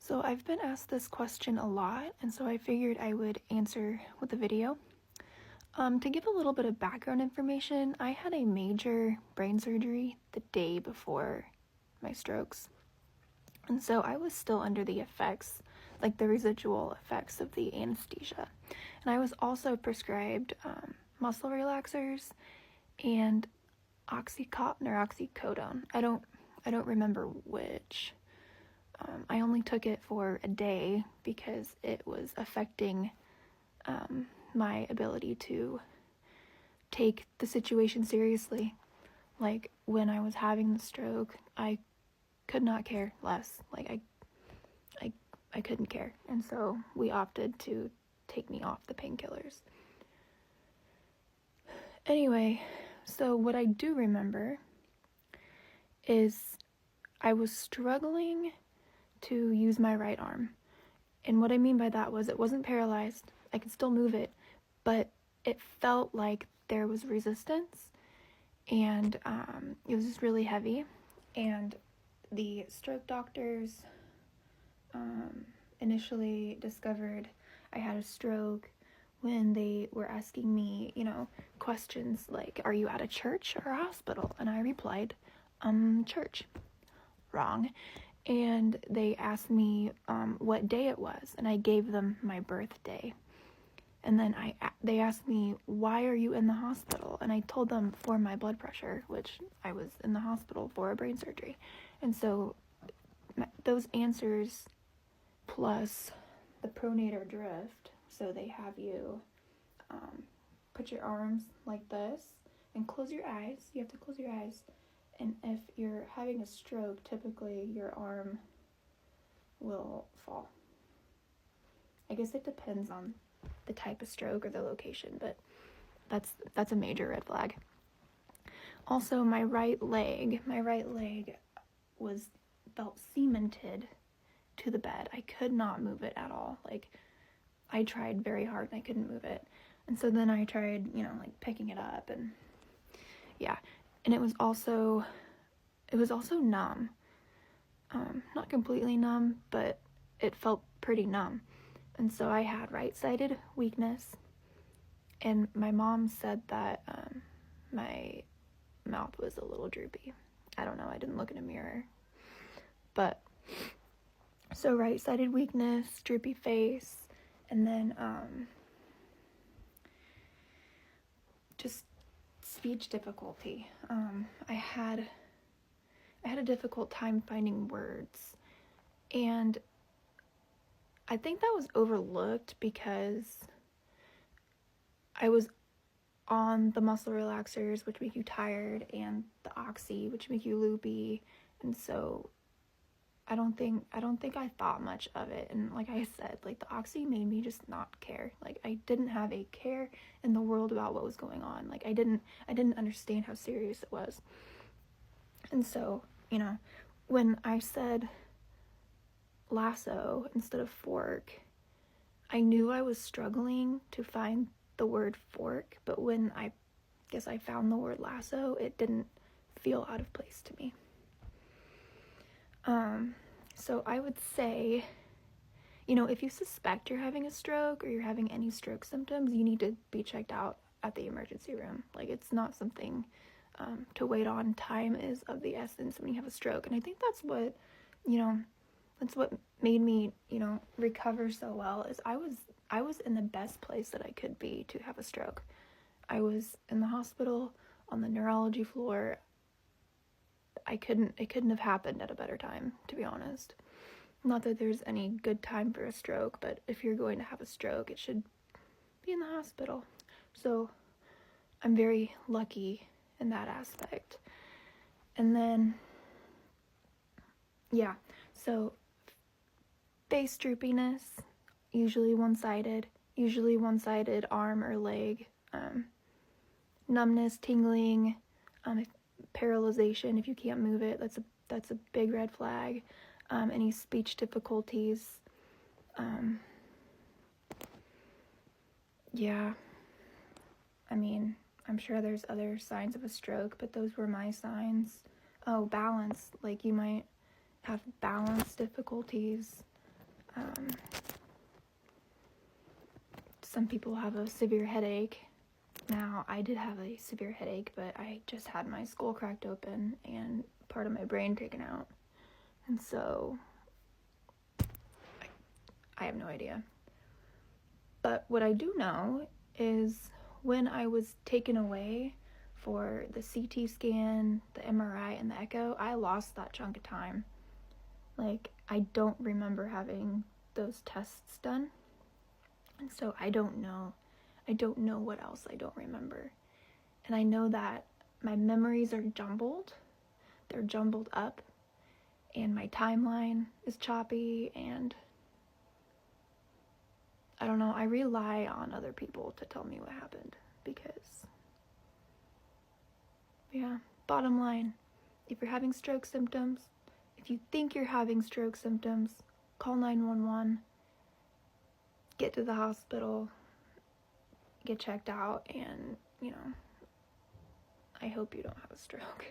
So I've been asked this question a lot, and so I figured I would answer with a video. To give a little bit of background information, I had a major brain surgery the day before my strokes. And so I was still under the effects, like the residual effects of the anesthesia. And I was also prescribed muscle relaxers and Oxycontin or oxycodone. I don't remember which. I only took it for a day because it was affecting my ability to take the situation seriously. Like, when I was having the stroke, I could not care less. Like, I couldn't care. And so we opted to take me off the painkillers. Anyway, so what I do remember is I was struggling to use my right arm. And what I mean by that was it wasn't paralyzed. I could still move it, but it felt like there was resistance, and it was just really heavy. And the stroke doctors initially discovered I had a stroke when they were asking me, questions like, are you at a church or a hospital? And I replied, church. Wrong. And they asked me what day it was, and I gave them my birthday. And then they asked me, why are you in the hospital? And I told them for my blood pressure, which I was in the hospital for a brain surgery. And so those answers plus the pronator drift, so they have you put your arms like this and close your eyes. You have to close your eyes. And if you're having a stroke, typically your arm will fall. I guess it depends on the type of stroke or the location, but that's a major red flag. Also, my right leg felt cemented to the bed. I could not move it at all. Like, I tried very hard and I couldn't move it. And so then I tried, picking it up, and yeah. And it was also numb. Not completely numb, but it felt pretty numb. And so I had right-sided weakness, and my mom said that my mouth was a little droopy. I don't know, I didn't look in a mirror. But, so right-sided weakness, droopy face, and then just speech difficulty. I had a difficult time finding words, and I think that was overlooked because I was on the muscle relaxers, which make you tired, and the oxy, which make you loopy, and so I don't think I thought much of it. And like I said, like, the oxy made me just not care. Like, I didn't have a care in the world about what was going on. Like, I didn't understand how serious it was. And so, when I said lasso instead of fork, I knew I was struggling to find the word fork, but when I found the word lasso, it didn't feel out of place to me. So I would say, if you suspect you're having a stroke or you're having any stroke symptoms, you need to be checked out at the emergency room. Like, it's not something to wait on. Time is of the essence when you have a stroke. And I think that's what made me, recover so well, is I was in the best place that I could be to have a stroke. I was in the hospital on the neurology floor. It couldn't have happened at a better time, to be honest. Not that there's any good time for a stroke, but if you're going to have a stroke, it should be in the hospital. So I'm very lucky in that aspect. And then, yeah, so face droopiness, usually one-sided arm or leg, numbness, tingling, paralyzation if you can't move it. That's a big red flag. Any speech difficulties. Yeah. I mean, I'm sure there's other signs of a stroke, but those were my signs. Oh, balance. Like, you might have balance difficulties. Some people have a severe headache. Now, I did have a severe headache, but I just had my skull cracked open and part of my brain taken out. And so, I have no idea. But what I do know is when I was taken away for the CT scan, the MRI, and the echo, I lost that chunk of time. Like, I don't remember having those tests done. And so I don't know what else I don't remember. And I know that my memories are jumbled. They're jumbled up. And my timeline is choppy. And I don't know. I rely on other people to tell me what happened. Because, yeah, bottom line, if you're having stroke symptoms, if you think you're having stroke symptoms, call 911. Get to the hospital, get checked out, and, I hope you don't have a stroke.